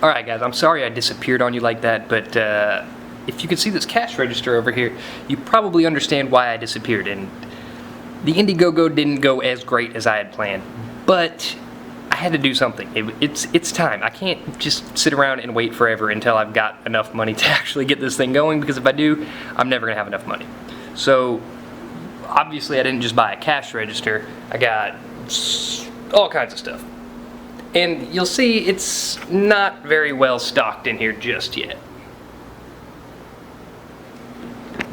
Alright guys, I'm sorry I disappeared on you like that, but if you can see this cash register over here, you probably understand why I disappeared. And the Indiegogo didn't go as great as I had planned, but I had to do something. It's time. I can't just sit around and wait forever until I've got enough money to actually get this thing going, because if I do, I'm never gonna have enough money. So obviously I didn't just buy a cash register, I got all kinds of stuff. And you'll see it's not very well stocked in here just yet.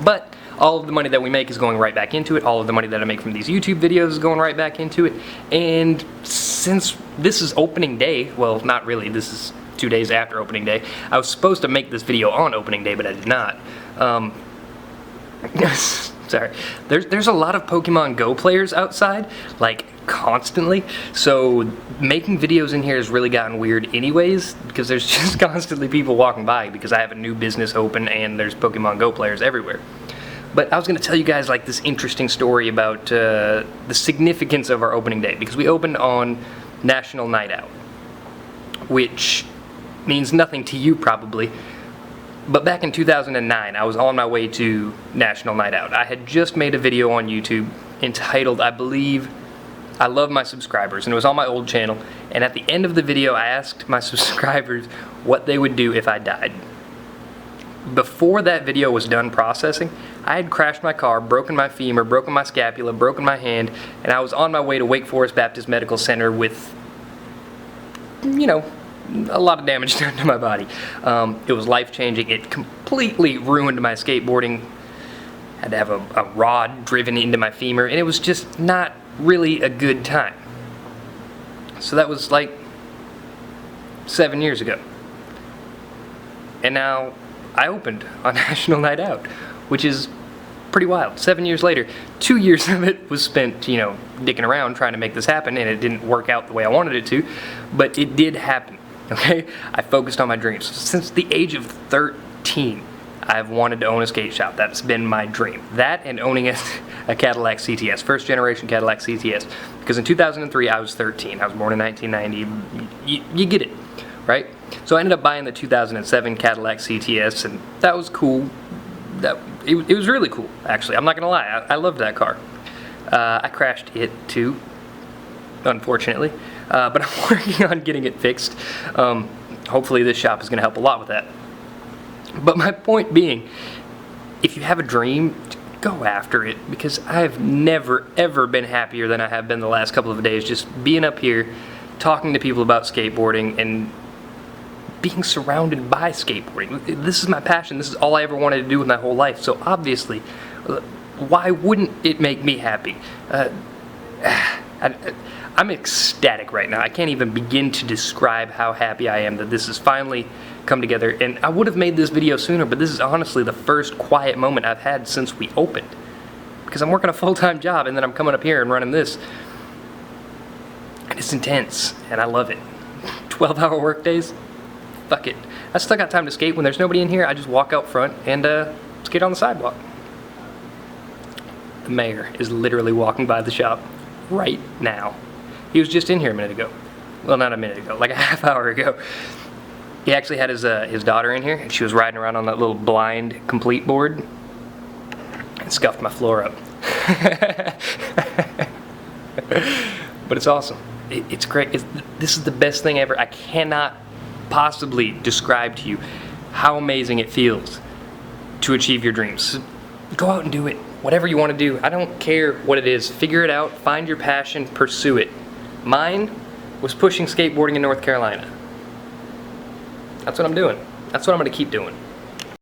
But all of the money that we make is going right back into it. All of the money that I make from these YouTube videos is going right back into it. And since this is opening day, well, not really, this is 2 days after opening day. I was supposed to make this video on opening day, but I did not. Sorry. There's a lot of Pokemon Go players outside, like constantly, so making videos in here has really gotten weird anyways, because there's just constantly people walking by because I have a new business open and there's Pokemon Go players everywhere. But I was going to tell you guys like this interesting story about the significance of our opening day, because we opened on National Night Out, which means nothing to you probably. But back in 2009, I was on my way to National Night Out. I had just made a video on YouTube entitled, I believe, I Love My Subscribers, and it was on my old channel. And at the end of the video, I asked my subscribers what they would do if I died. Before that video was done processing, I had crashed my car, broken my femur, broken my scapula, broken my hand, and I was on my way to Wake Forest Baptist Medical Center with, you know, a lot of damage done to my body. It was life-changing. It completely ruined my skateboarding. Had to have a rod driven into my femur, and it was just not really a good time. So that was like 7 years ago. And now I opened on National Night Out, which is pretty wild. 7 years later, 2 years of it was spent, you know, dicking around trying to make this happen, and it didn't work out the way I wanted it to, but it did happen. Okay, I focused on my dreams. Since the age of 13, I've wanted to own a skate shop. That's been my dream. That and owning a Cadillac CTS, first generation Cadillac CTS. Because in 2003, I was 13. I was born in 1990. You get it, right? So I ended up buying the 2007 Cadillac CTS, and that was cool. It was really cool, actually. I'm not gonna lie. I loved that car. I crashed it too, unfortunately. But I'm working on getting it fixed. Hopefully this shop is going to help a lot with that. But my point being, if you have a dream, go after it, because I've never ever been happier than I have been the last couple of days just being up here, talking to people about skateboarding and being surrounded by skateboarding. This is my passion. This is all I ever wanted to do with my whole life. So obviously, why wouldn't it make me happy? I'm ecstatic right now. I can't even begin to describe how happy I am that this has finally come together. And I would have made this video sooner, but this is honestly the first quiet moment I've had since we opened. Because I'm working a full-time job and then I'm coming up here and running this. And it's intense, and I love it. 12-hour work days? Fuck it. I still got time to skate. When there's nobody in here, I just walk out front and skate on the sidewalk. The mayor is literally walking by the shop right now. He was just in here a minute ago. Well, not a minute ago, like a half hour ago. He actually had his daughter in here, and she was riding around on that little blind complete board and scuffed my floor up. But it's awesome. It's great. This is the best thing ever. I cannot possibly describe to you how amazing it feels to achieve your dreams. Go out and do it. Whatever you want to do. I don't care what it is. Figure it out. Find your passion. Pursue it. Mine was pushing skateboarding in North Carolina. That's what I'm doing. That's what I'm going to keep doing.